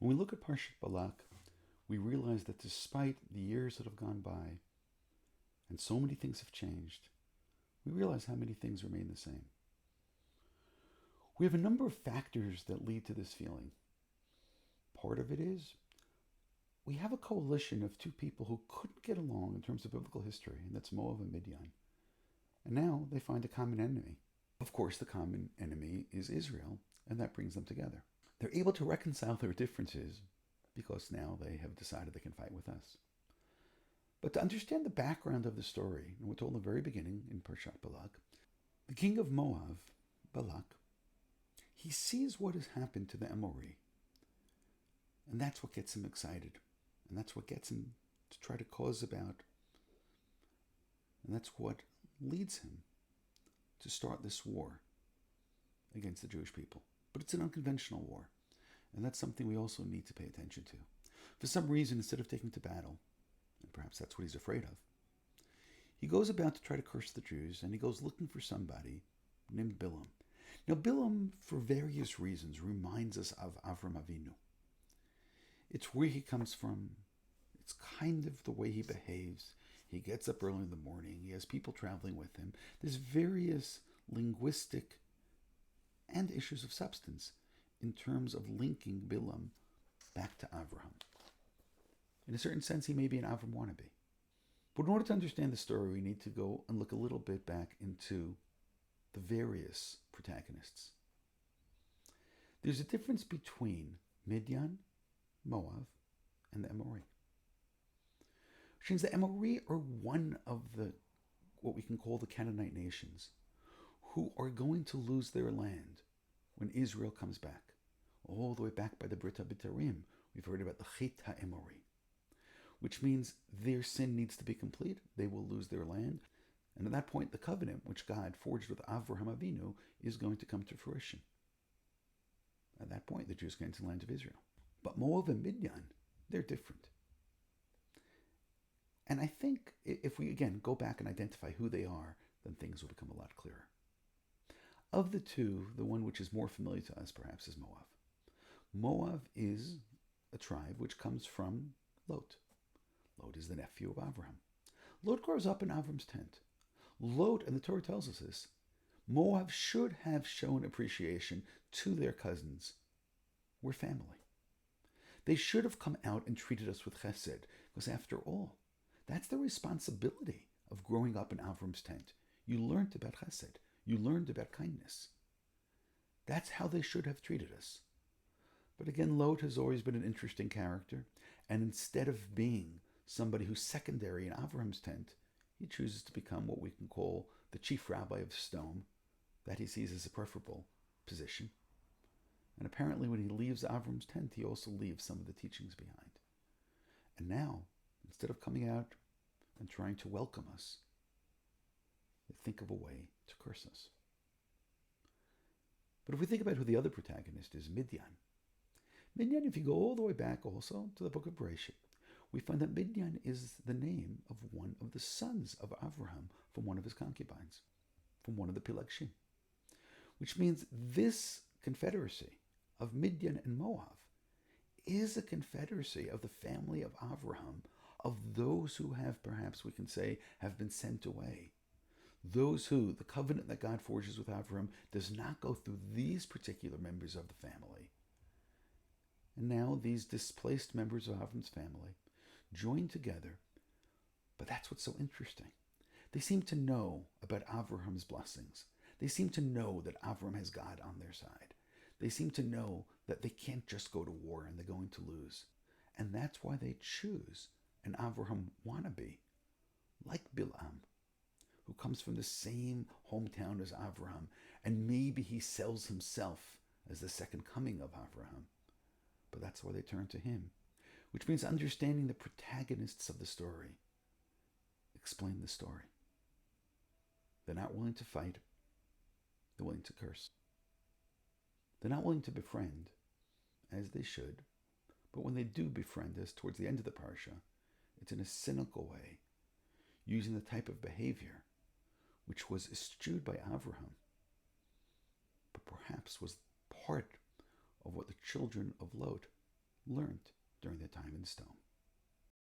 When we look at Parshat Balak, we realize that despite the years that have gone by and so many things have changed, we realize how many things remain the same. We have a number of factors that lead to this feeling. Part of it is we have a coalition of two people who couldn't get along in terms of biblical history, and that's Moab and Midian. And now they find a common enemy. Of course, the common enemy is Israel, and that brings them together. They're able to reconcile their differences because now they have decided they can fight with us. But to understand the background of the story, and we're told in the very beginning in Parshat Balak, the king of Moab, Balak, he sees what has happened to the Amori. And that's what gets him excited. And that's what gets him to try to cause about. And that's what leads him to start this war against the Jewish people. But it's an unconventional war. And that's something we also need to pay attention to. For some reason, instead of taking to battle, and perhaps that's what he's afraid of, he goes about to try to curse the Jews, and he goes looking for somebody named Bilam. Now, Bilam, for various reasons, reminds us of Avraham Avinu. It's where he comes from. It's kind of the way he behaves. He gets up early in the morning. He has people traveling with him. There's various linguistic and issues of substance in terms of linking Bilam back to Avraham. In a certain sense, he may be an Avram wannabe. But in order to understand the story, we need to go and look a little bit back into the various protagonists. There's a difference between Midian, Moab, and the Amori. Which means the Amori are one of the, what we can call the Canaanite nations, who are going to lose their land when Israel comes back. All the way back by the Brit HaBitarim, we've heard about the Chit HaEmori, which means their sin needs to be complete. They will lose their land. And at that point, the covenant which God forged with Avraham Avinu is going to come to fruition. At that point, the Jews get into the land of Israel. But Moab and Midian, they're different. And I think if we, again, go back and identify who they are, then things will become a lot clearer. Of the two, the one which is more familiar to us, perhaps, is Moab. Moab is a tribe which comes from Lot. Lot is the nephew of Avraham. Lot grows up in Avram's tent. Lot, and the Torah tells us this, Moab should have shown appreciation to their cousins. We're family. They should have come out and treated us with chesed, because after all, that's the responsibility of growing up in Avram's tent. You learned about chesed. You learned about kindness. That's how they should have treated us. But again, Lot has always been an interesting character, and instead of being somebody who's secondary in Avram's tent, he chooses to become what we can call the chief rabbi of Stone, that he sees as a preferable position. And apparently when he leaves Avram's tent, he also leaves some of the teachings behind. And now, instead of coming out and trying to welcome us, they think of a way to curse us. But if we think about who the other protagonist is, Midian, if you go all the way back also to the book of Parshat, we find that Midian is the name of one of the sons of Avraham from one of his concubines, from one of the Pilagshim. Which means this confederacy of Midian and Moab is a confederacy of the family of Avraham, of those who have, perhaps we can say, have been sent away. Those who, the covenant that God forges with Avraham does not go through these particular members of the family. And now these displaced members of Avram's family join together. But that's what's so interesting. They seem to know about Avraham's blessings. They seem to know that Avram has God on their side. They seem to know that they can't just go to war and they're going to lose. And that's why they choose an Avraham wannabe, like Bilam, who comes from the same hometown as Avraham, and maybe he sells himself as the second coming of Avraham. But that's why they turn to him, which means understanding the protagonists of the story explain the story. They're not willing to fight. They're willing to curse. They're not willing to befriend, as they should. But when they do befriend us towards the end of the parsha, it's in a cynical way, using the type of behavior which was eschewed by Avraham, but perhaps was part of what the children of Lot learned during their time in stone.